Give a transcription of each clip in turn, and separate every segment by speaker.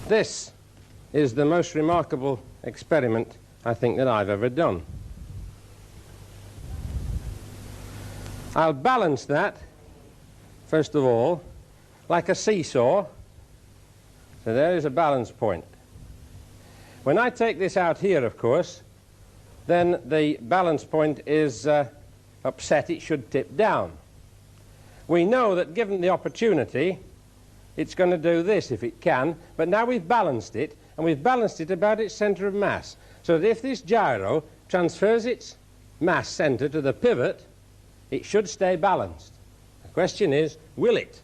Speaker 1: This is the most remarkable experiment I think that I've ever done. I'll balance that, first of all, like a seesaw. So there is a balance point. When I take this out here, of course, then the balance point is upset. It should tip down. We know that given the opportunity, it's going to do this if it can, but now we've balanced it, and we've balanced it about its center of mass, so that if this gyro transfers its mass center to the pivot, it should stay balanced. The question is, will it?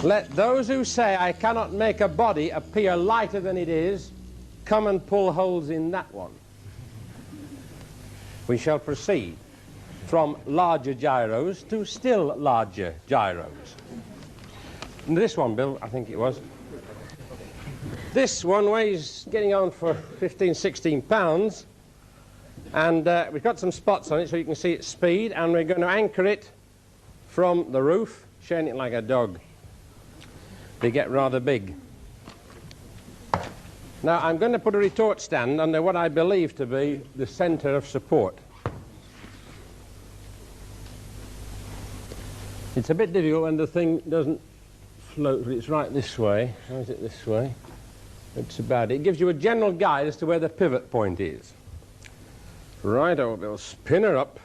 Speaker 1: Let those who say I cannot make a body appear lighter than it is come and pull holes in that one. We shall proceed from larger gyros to still larger gyros. And this one, Bill, I think it was. This one weighs getting on for 15, 16 pounds, and we've got some spots on it so you can see its speed, and we're going to anchor it from the roof, showing it like a dog. They get rather big. Now I'm going to put a retort stand under what I believe to be the center of support. It's a bit difficult when the thing doesn't float. It's right this way. How is it this way? It's about it. It gives you a general guide as to where the pivot point is. Right, we'll spin her up.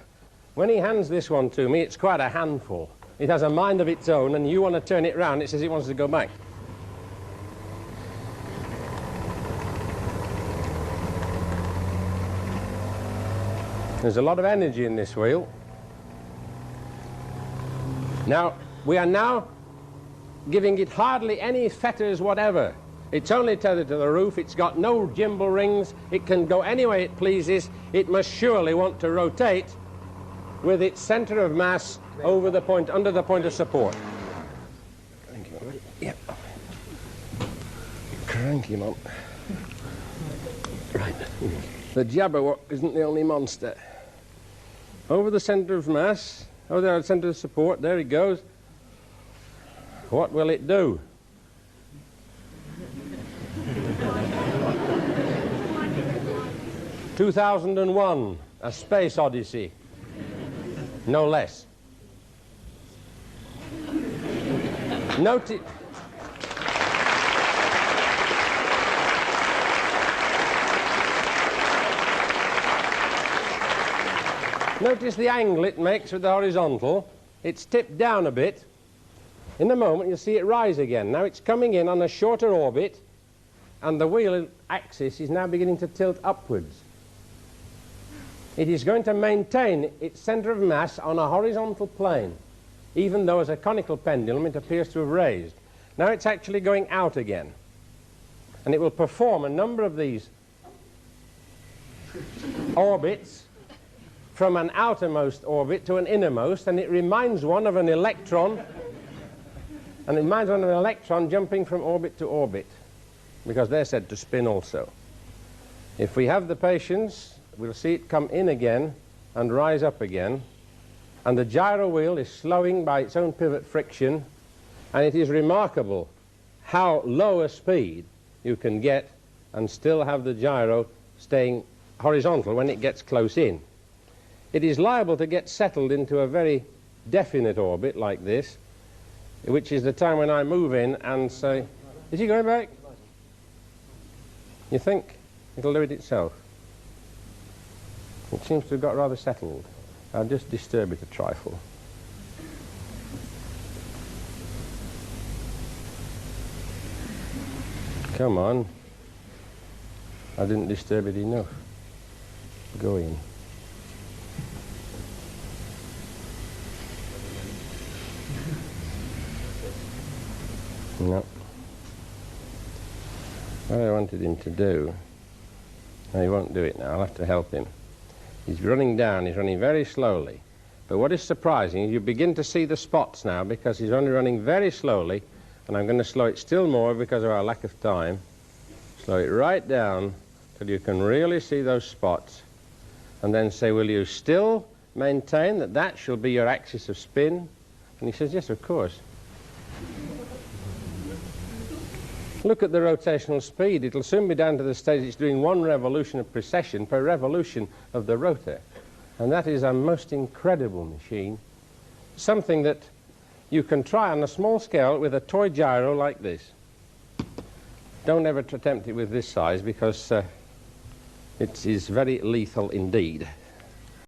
Speaker 1: When he hands this one to me, it's quite a handful. It has a mind of its own, and you want to turn it round, it says it wants to go back. There's a lot of energy in this wheel. Now, we are now giving it hardly any fetters whatever. It's only tethered to the roof, it's got no gimbal rings, it can go any way it pleases. It must surely want to rotate with its center of mass over the point, under the point of support. Crank him up. Yep. Crank him up. Right. The Jabberwock isn't the only monster. Over the center of mass, over the center of support, there it goes. What will it do? "2001, A Space Odyssey." No less. Notice the angle it makes with the horizontal. It's tipped down a bit. In a moment you'll see it rise again. Now it's coming in on a shorter orbit, and the wheel axis is now beginning to tilt upwards. It is going to maintain its center of mass on a horizontal plane, even though as a conical pendulum it appears to have raised. Now it's actually going out again, and it will perform a number of these orbits from an outermost orbit to an innermost, and it reminds one of an electron, jumping from orbit to orbit, because they're said to spin also. If we have the patience, we'll see it come in again and rise up again, and the gyro wheel is slowing by its own pivot friction, and it is remarkable how low a speed you can get and still have the gyro staying horizontal when it gets close in. It is liable to get settled into a very definite orbit like this, which is the time when I move in and say, "Is he going back?" You think it'll do it itself. It seems to have got rather settled. I'll just disturb it a trifle. Come on. I didn't disturb it enough. Go in. No. What I wanted him to do No, he won't do it now. I'll have to help him. He's running down. He's running very slowly. But what is surprising is you begin to see the spots now because he's only running very slowly, and I'm going to slow it still more because of our lack of time. Slow it right down till you can really see those spots, and then say, will you still maintain that that shall be your axis of spin? And he says, yes, of course. Look at the rotational speed. It'll soon be down to the stage it's doing 1 revolution of precession per revolution of the rotor. And that is a most incredible machine. Something that you can try on a small scale with a toy gyro like this. Don't ever attempt it with this size because it is very lethal indeed.